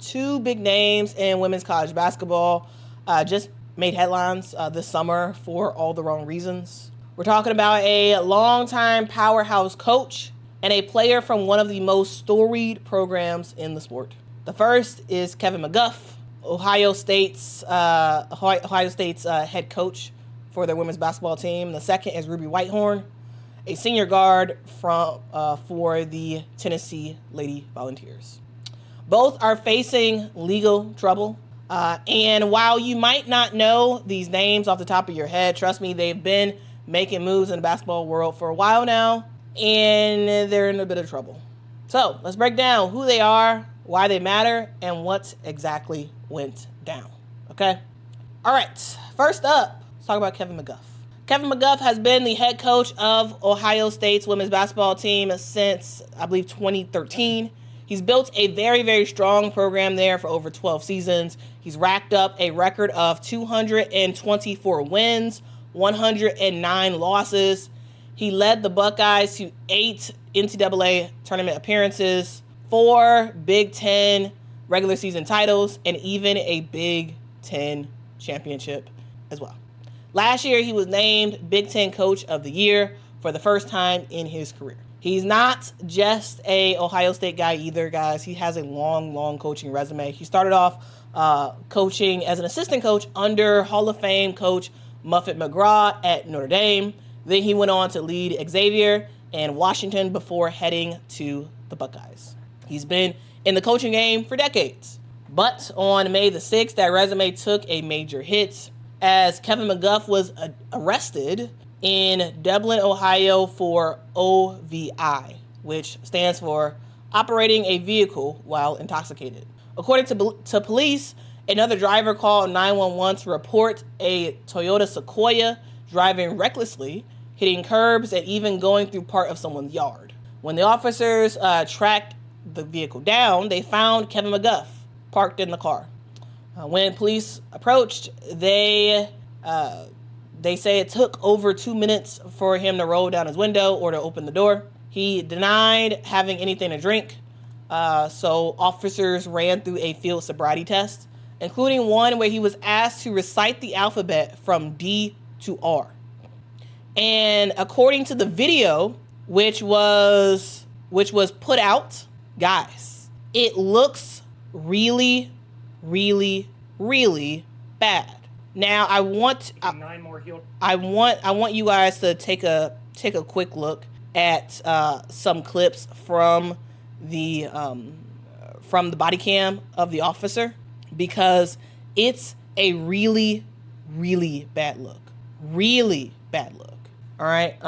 two big names in women's college basketball just made headlines this summer for all the wrong reasons. We're talking about a longtime powerhouse coach and a player from one of the most storied programs in the sport. The first is Kevin McGuff, Ohio State's head coach for their women's basketball team. The second is Ruby Whitehorn, a senior guard for the Tennessee Lady Volunteers. Both are facing legal trouble. And while you might not know these names off the top of your head, trust me, they've been making moves in the basketball world for a while now, and they're in a bit of trouble. So let's break down who they are, why they matter, and what exactly went down. Okay? All right. First up, let's talk about Kevin McGuff. Kevin McGuff has been the head coach of Ohio State's women's basketball team since, I believe, 2013. He's built a very, very strong program there for over 12 seasons. He's racked up a record of 224 wins, 109 losses. He led the Buckeyes to 8 NCAA tournament appearances, 4 Big Ten regular season titles, and even a Big Ten championship as well. Last year, he was named Big Ten Coach of the Year for the first time in his career. He's not just a Ohio State guy either, guys. He has a long, long coaching resume. He started off coaching as an assistant coach under Hall of Fame coach Muffet McGraw at Notre Dame. Then he went on to lead Xavier and Washington before heading to the Buckeyes. He's been in the coaching game for decades. But on May the 6th, that resume took a major hit as Kevin McGuff was arrested in Dublin, Ohio for OVI, which stands for operating a vehicle while intoxicated. According to police, another driver called 911 to report a Toyota Sequoia driving recklessly, hitting curbs, and even going through part of someone's yard. When the officers tracked the vehicle down, they found Kevin McGuff parked in the car. When police approached, they say it took over 2 minutes for him to roll down his window or to open the door. He denied having anything to drink, so officers ran through a field sobriety test, including one where he was asked to recite the alphabet from D to R. And according to the video, which was put out, guys, it looks really, really, really bad. Now I want you guys to take a quick look at some clips from the body cam of the officer, because it's a really, really bad look. Really bad look. All right,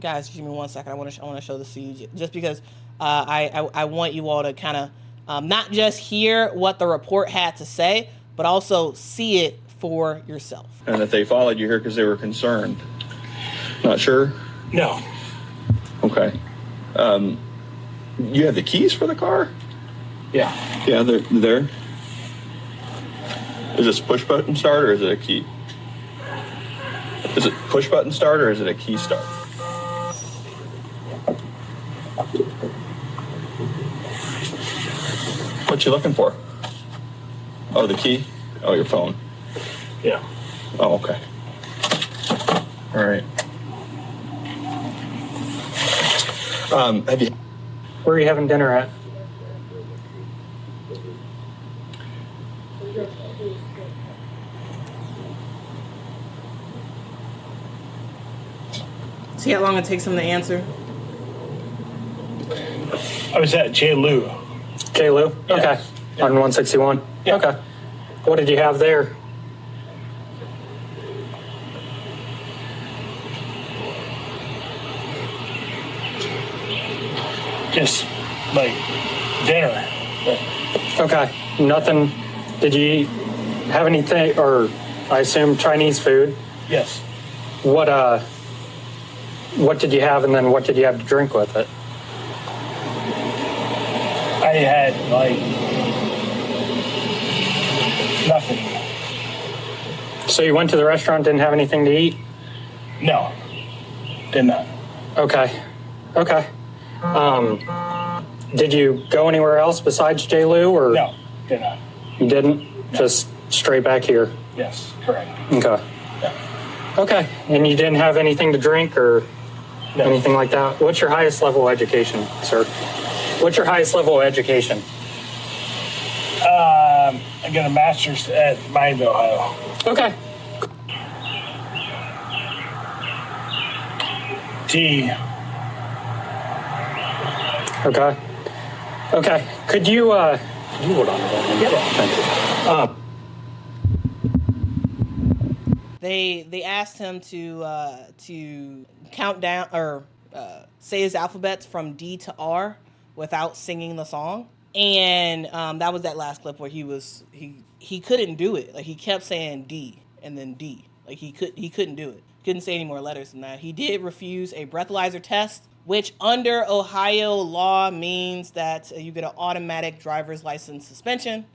guys, give me 1 second. I want to show this to you, just because I want you all to kind of not just hear what the report had to say, but also see it for yourself. And that they followed you here because they were concerned. Not sure? No. Okay. You have the keys for the car? Yeah. Yeah, they're there. Is this push button start or is it a key? Is it push button start or is it a key start? What you looking for? Oh, the key? Oh, your phone. Yeah. Oh, okay. All right. Have you? Where are you having dinner at? See how long it takes him to answer? I was at J. Lou. J. Lou? Yeah. Okay. Yeah. On 161? Yeah. Okay. What did you have there? Just like dinner. Okay. Nothing. Did you have anything, or I assume Chinese food? Yes. What did you have, and then what did you have to drink with it? I had like nothing. So you went to the restaurant, didn't have anything to eat? No. Did not. Okay. Okay. Did you go anywhere else besides J. Lou, or? No. Did not. You didn't? Just straight back here? Yes, correct. Okay. Yeah. Okay. And you didn't have anything to drink or No. anything like that? What's your highest level of education, sir? What's your highest level of education? I got a master's at Miami, Ohio. Okay. T. Okay. Okay. Could you hold on to that? Yeah. Thank you. They asked him to count down or say his alphabets from D to R without singing the song, and that was that last clip where he couldn't do it. Like, he kept saying D and then D. Like, he couldn't do it. Couldn't say any more letters than that. He did refuse a breathalyzer test, which under Ohio law means that you get an automatic driver's license suspension.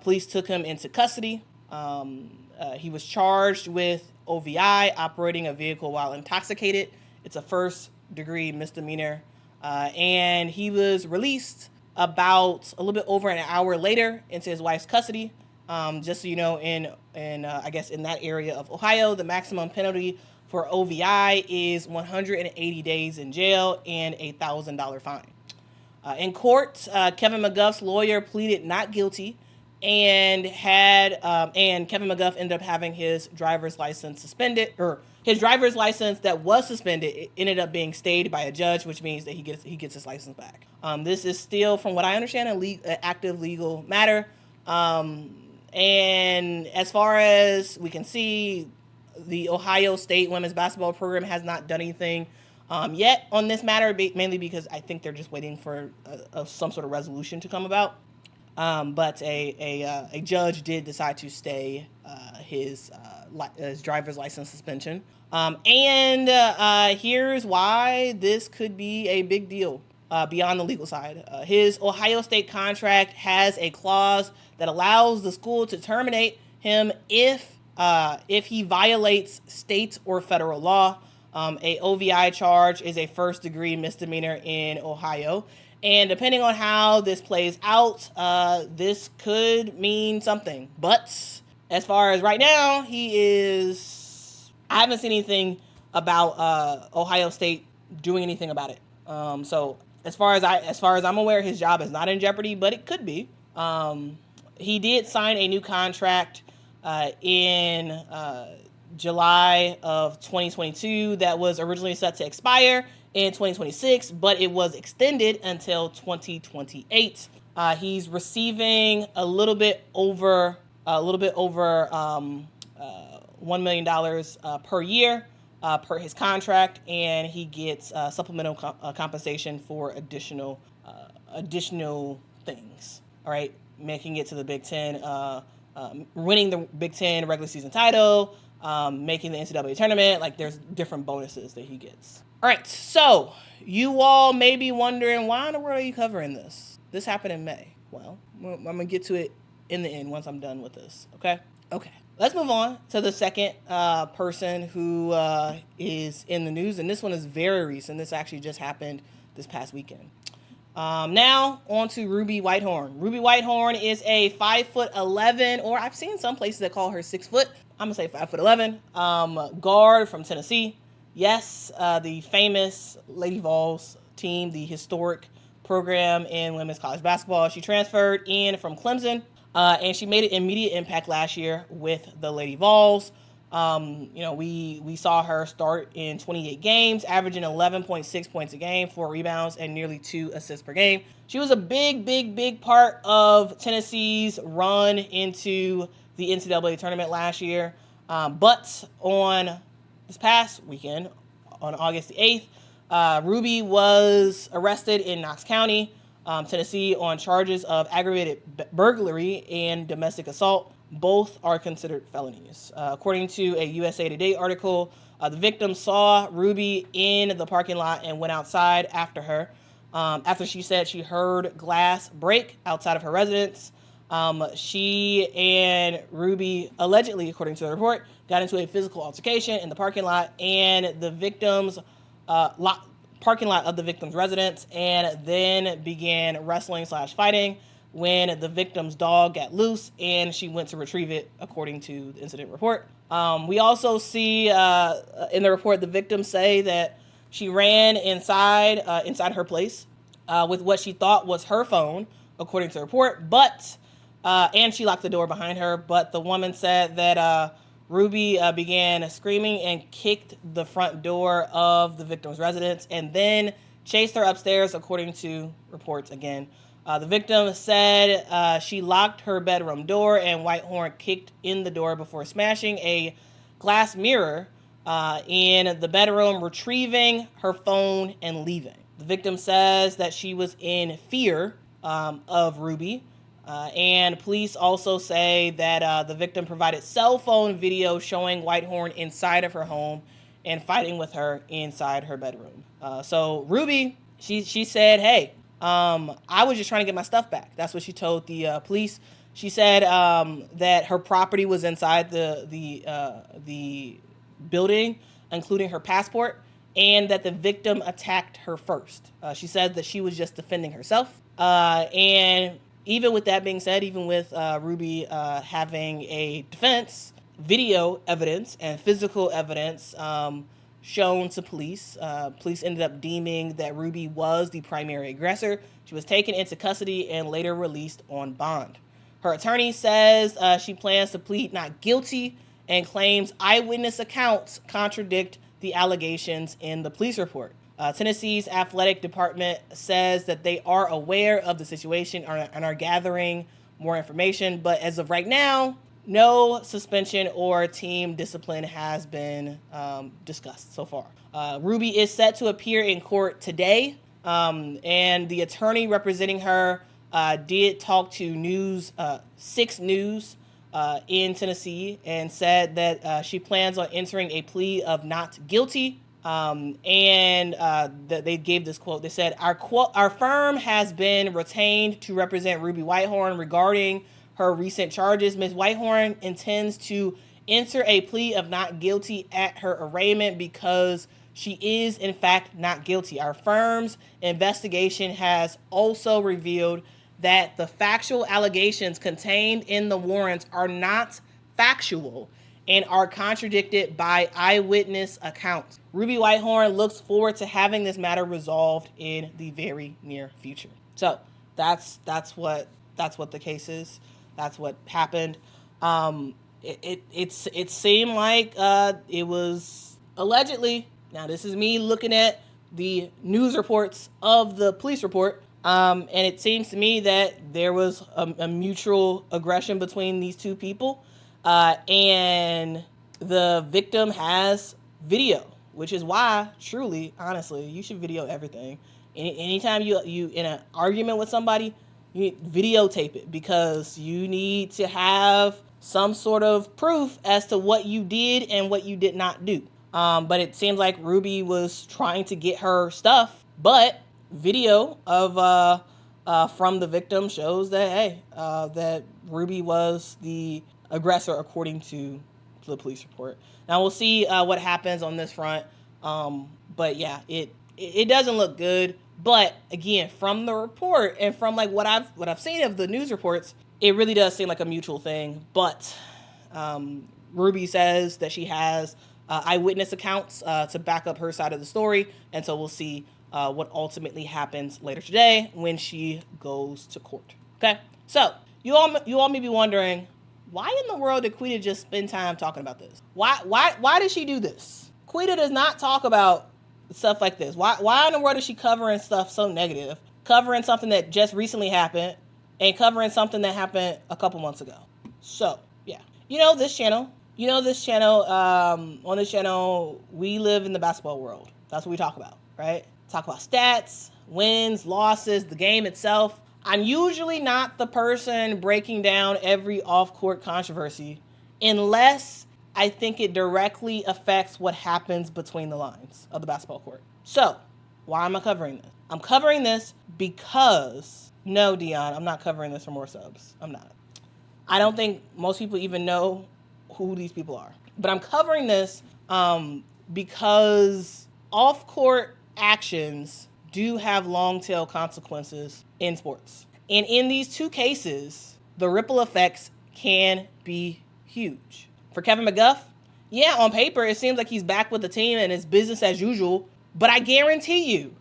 Police took him into custody. He was charged with OVI, operating a vehicle while intoxicated. It's a first-degree misdemeanor. And he was released about a little bit over an hour later into his wife's custody. Just so you know, in I guess in that area of Ohio, the maximum penalty for OVI is 180 days in jail and a $1,000 fine. In court, Kevin McGuff's lawyer pleaded not guilty, and Kevin McGuff ended up having his driver's license suspended, or his driver's license that was suspended, it ended up being stayed by a judge, which means that he gets his license back. This is still, from what I understand, an active legal matter. And as far as we can see, the Ohio State women's basketball program has not done anything yet on this matter, mainly because I think they're just waiting for some sort of resolution to come about. But a judge did decide to stay his driver's license suspension. And here's why this could be a big deal beyond the legal side. His Ohio State contract has a clause that allows the school to terminate him if he violates state or federal law. A OVI charge is a first-degree misdemeanor in Ohio. And depending on how this plays out, this could mean something. But as far as right now, I haven't seen anything about Ohio State doing anything about it. So as far as I'm aware, his job is not in jeopardy, but it could be. He did sign a new contract in July of 2022 that was originally set to expire in 2026, but it was extended until 2028. He's receiving a little bit over $1 million per year per his contract, and he gets supplemental compensation for additional things. All right, making it to the Big Ten, winning the Big Ten regular season title, making the NCAA tournament. Like, there's different bonuses that he gets. All right, so you all may be wondering, why in the world are you covering this? This happened in May. Well, I'm going to get to it in the end once I'm done with this, okay? Okay, let's move on to the second person who is in the news, and this one is very recent. This actually just happened this past weekend. Now, on to Ruby Whitehorn. Ruby Whitehorn is a 5'11", or I've seen some places that call her 6 foot. I'm going to say 5'11", guard from Tennessee. Yes, the famous Lady Vols team, the historic program in women's college basketball. She transferred in from Clemson, and she made an immediate impact last year with the Lady Vols. We saw her start in 28 games, averaging 11.6 points a game, 4 rebounds, and nearly 2 assists per game. She was a big part of Tennessee's run into the NCAA tournament last year. But on this past weekend, on August the 8th, Ruby was arrested in Knox County, Tennessee, on charges of aggravated burglary and domestic assault. Both are considered felonies. According to a USA Today article, the victim saw Ruby in the parking lot and went outside after her. After she said she heard glass break outside of her residence, she and Ruby allegedly, according to the report, got into a physical altercation in the parking lot and the victim's parking lot of the victim's residence, and then began wrestling/fighting when the victim's dog got loose and she went to retrieve it, according to the incident report. We also see in the report the victim say that she ran inside her place with what she thought was her phone, according to the report, and she locked the door behind her. But the woman said that Ruby began screaming and kicked the front door of the victim's residence and then chased her upstairs, according to reports again. The victim said she locked her bedroom door and Whitehorn kicked in the door before smashing a glass mirror in the bedroom, retrieving her phone and leaving. The victim says that she was in fear of Ruby. And police also say that the victim provided cell phone video showing Whitehorn inside of her home and fighting with her inside her bedroom. So Ruby, she said, hey, I was just trying to get my stuff back. That's what she told the police. She said that her property was inside the building, including her passport, and that the victim attacked her first. She said that she was just defending herself. And even with that being said, even with Ruby having a defense, video evidence and physical evidence shown to police, police ended up deeming that Ruby was the primary aggressor. She was taken into custody and later released on bond. Her attorney says she plans to plead not guilty and claims eyewitness accounts contradict the allegations in the police report. Tennessee's athletic department says that they are aware of the situation and are gathering more information, but as of right now, no suspension or team discipline has been discussed so far. Ruby is set to appear in court today, and the attorney representing her did talk to 6 News in Tennessee and said that she plans on entering a plea of not guilty. They gave this quote. They said, our firm has been retained to represent Ruby Whitehorn regarding her recent charges. Ms. Whitehorn intends to enter a plea of not guilty at her arraignment because she is, in fact, not guilty. Our firm's investigation has also revealed that the factual allegations contained in the warrants are not factual and are contradicted by eyewitness accounts. Ruby Whitehorn looks forward to having this matter resolved in the very near future. So that's what the case is. That's what happened. It seemed like it was allegedly. Now this is me looking at the news reports of the police report, and it seems to me that there was a mutual aggression between these two people. And the victim has video, which is why, truly, honestly, you should video everything. Anytime you in an argument with somebody, you videotape it because you need to have some sort of proof as to what you did and what you did not do. But it seems like Ruby was trying to get her stuff, but video of from the victim shows that that Ruby was the aggressor, according to the police report. Now we'll see what happens on this front. But yeah, it doesn't look good. But again, from the report and from like what I've seen of the news reports, it really does seem like a mutual thing. But Ruby says that she has eyewitness accounts to back up her side of the story, and so we'll see what ultimately happens later today when she goes to court. Okay, so you all may be wondering, why in the world did Quita just spend time talking about this? Why did she do this? Quita does not talk about stuff like this. Why in the world is she covering stuff so negative? Covering something that just recently happened and covering something that happened a couple months ago. So, yeah. On this channel, we live in the basketball world. That's what we talk about, right? Talk about stats, wins, losses, the game itself. I'm usually not the person breaking down every off-court controversy unless I think it directly affects what happens between the lines of the basketball court. So, why am I covering this? I'm covering this because, no, Dion, I'm not covering this for more subs. I'm not. I don't think most people even know who these people are. But I'm covering this because off-court actions do have long-tail consequences in sports. And in these two cases, the ripple effects can be huge. For Kevin McGuff, yeah, on paper, it seems like he's back with the team and it's business as usual. But I guarantee you,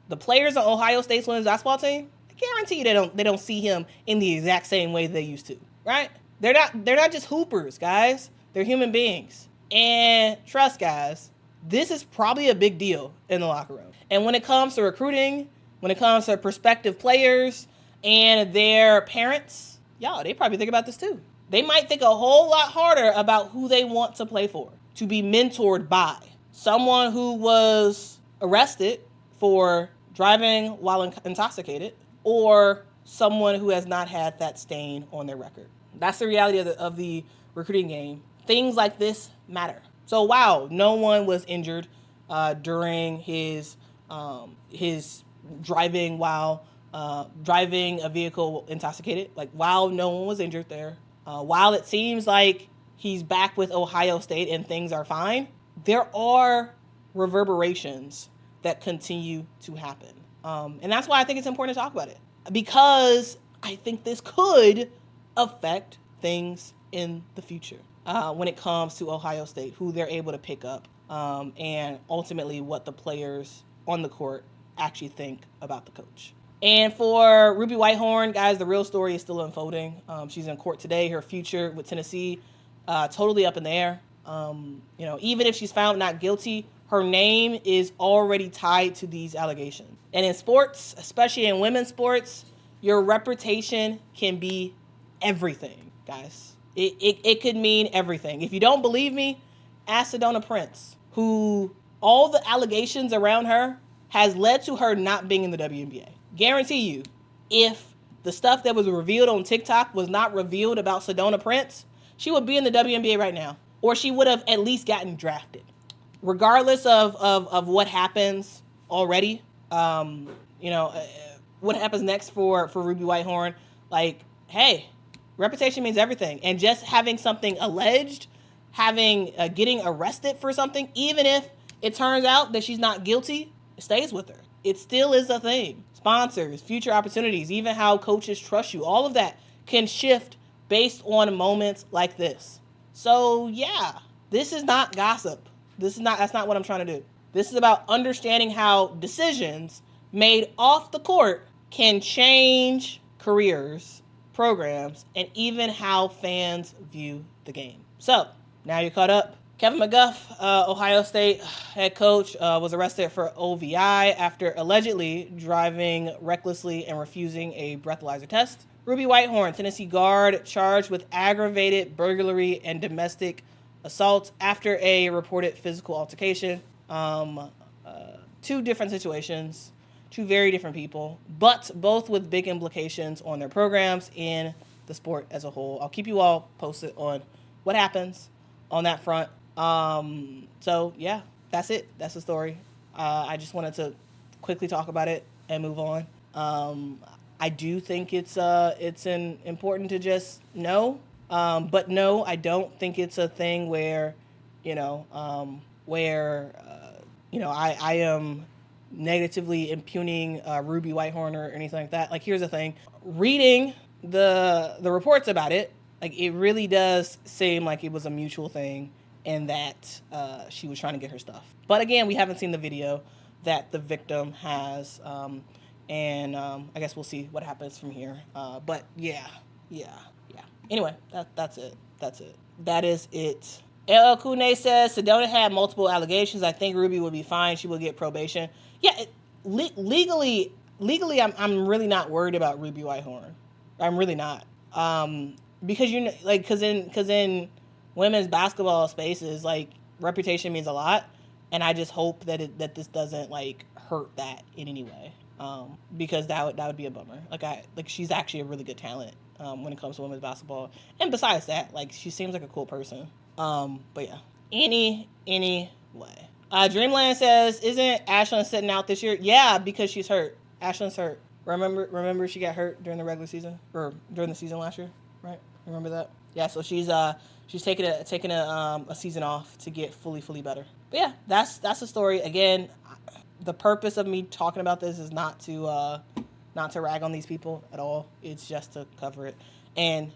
the players on Ohio State's women's basketball team, I guarantee you they don't see him in the exact same way they used to, right? They're not just hoopers, guys. They're human beings. And trust, guys, this is probably a big deal in the locker room. And when it comes to recruiting, when it comes to prospective players and their parents, y'all, they probably think about this too. They might think a whole lot harder about who they want to play for, to be mentored by someone who was arrested for driving while intoxicated, or someone who has not had that stain on their record. That's the reality of the recruiting game. Things like this matter. So wow, no one was injured during his driving while driving a vehicle intoxicated. Like, while no one was injured there, while it seems like he's back with Ohio State and things are fine, there are reverberations that continue to happen. And that's why I think it's important to talk about it, because I think this could affect things in the future when it comes to Ohio State, who they're able to pick up, and ultimately what the players on the court actually think about the coach. And for Ruby Whitehorn, guys, the real story is still unfolding. She's in court today. Her future with Tennessee, totally up in the air. Even if she's found not guilty, her name is already tied to these allegations. And in sports, especially in women's sports, your reputation can be everything, guys. It could mean everything. If you don't believe me, ask Sedona Prince, who all the allegations around her has led to her not being in the WNBA. Guarantee you, if the stuff that was revealed on TikTok was not revealed about Sedona Prince, she would be in the WNBA right now, or she would have at least gotten drafted. Regardless of what happens already, what happens next for Ruby Whitehorn, like, hey, reputation means everything. And just having something alleged, getting arrested for something, even if it turns out that she's not guilty, it stays with her. It still is a thing. Sponsors, future opportunities, even how coaches trust you, all of that can shift based on moments like this. So yeah, this is not gossip. That's not what I'm trying to do. This is about understanding how decisions made off the court can change careers, programs, and even how fans view the game. So now you're caught up. Kevin McGuff, Ohio State head coach, was arrested for OVI after allegedly driving recklessly and refusing a breathalyzer test. Ruby Whitehorn, Tennessee guard, charged with aggravated burglary and domestic assault after a reported physical altercation. Two different situations, two very different people, but both with big implications on their programs and the sport as a whole. I'll keep you all posted on what happens on that front. So yeah, that's it. That's the story. I just wanted to quickly talk about it and move on. I do think it's important to just know. But no, I don't think it's a thing where, I am negatively impugning Ruby Whitehorn or anything like that. Like, here's the thing. Reading the reports about it, like, it really does seem like it was a mutual thing and that she was trying to get her stuff. But again, we haven't seen the video that the victim has, and I guess we'll see what happens from here. But yeah. Anyway, that's it. That is it. LL Kune says Sedona had multiple allegations. I think Ruby would be fine. She will get probation. Yeah, legally, I'm really not worried about Ruby Whitehorn. I'm really not. Because because in women's basketball spaces, like, reputation means a lot, and I just hope that this doesn't hurt that in any way. Because that would be a bummer. She's actually a really good talent when it comes to women's basketball, and besides that, she seems like a cool person. But yeah, anyway. Dreamland says, isn't Ashlyn sitting out this year? Yeah, because she's hurt. Ashlyn's hurt. Remember she got hurt during the regular season, or during the season last year, right? Remember that? Yeah, so she's taking a season off to get fully better. But yeah, that's the story. Again, the purpose of me talking about this is not not to rag on these people at all. It's just to cover it. And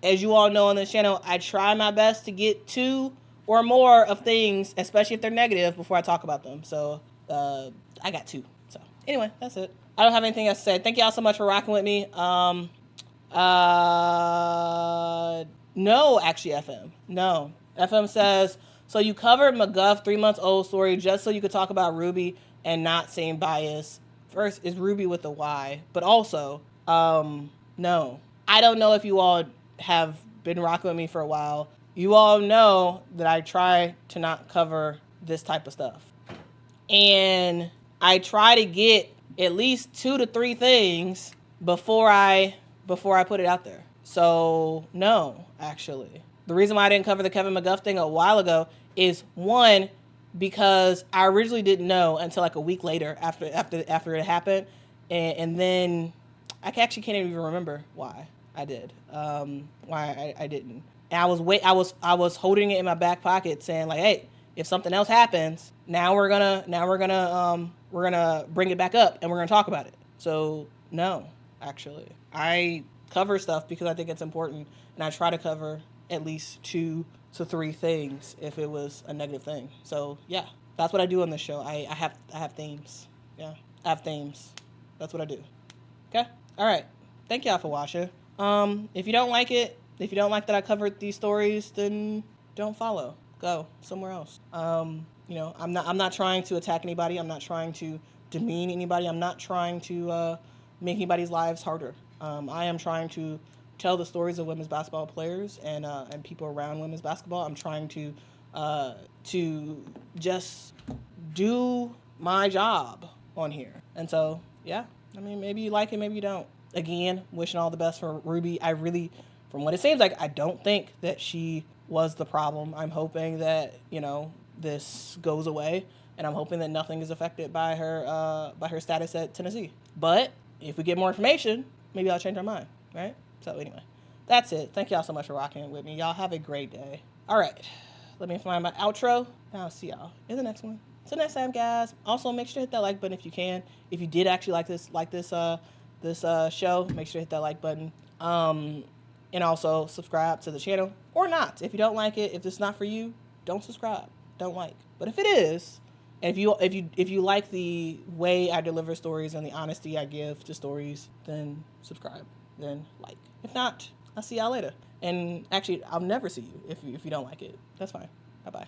as you all know on this channel, I try my best to get 2 or more of things, especially if they're negative, before I talk about them. So I got 2. So anyway, that's it. I don't have anything else to say. Thank y'all so much for rocking with me. No, actually, FM. No. FM says, so you covered McGuff 3 months old story just so you could talk about Ruby and not seem biased. First, is Ruby with a Y, but also, no. I don't know if you all have been rocking with me for a while. You all know that I try to not cover this type of stuff. And I try to get at least 2 to 3 things before I put it out there. So, no, actually. The reason why I didn't cover the Kevin McGuff thing a while ago is, one, because I originally didn't know until like a week later after it happened, and then I actually can't even remember why I did, why I didn't. And I was holding it in my back pocket, saying like, hey, if something else happens, now we're gonna bring it back up and we're gonna talk about it. So no, actually, I cover stuff because I think it's important, and I try to cover at least 2 to 3 things if it was a negative thing. So yeah, that's what I do on this show. I have themes. Yeah, I have themes. That's what I do. Okay. All right. Thank y'all for watching. If you don't like it, if you don't like that I covered these stories, then don't follow. Go somewhere else. I'm not trying to attack anybody. I'm not trying to demean anybody. I'm not trying to make anybody's lives harder. I am trying to tell the stories of women's basketball players and people around women's basketball. I'm trying to just do my job on here. And so, yeah, I mean, maybe you like it, maybe you don't. Again, wishing all the best for Ruby. I really, from what it seems like, I don't think that she was the problem. I'm hoping that, this goes away, and I'm hoping that nothing is affected by her status at Tennessee. But if we get more information, maybe I'll change my mind, right? So anyway, that's it. Thank y'all so much for rocking with me. Y'all have a great day. All right, let me find my outro, and I'll see y'all in the next one. Till next time, guys. Also, make sure to hit that like button if you can. If you did actually like this show, make sure to hit that like button. And also subscribe to the channel, or not. If you don't like it, if it's not for you, don't subscribe, don't like. But if it is, and if you like the way I deliver stories and the honesty I give to stories, then subscribe, then like. If not, I'll see y'all later. And actually, I'll never see you if you don't like it. That's fine. Bye-bye.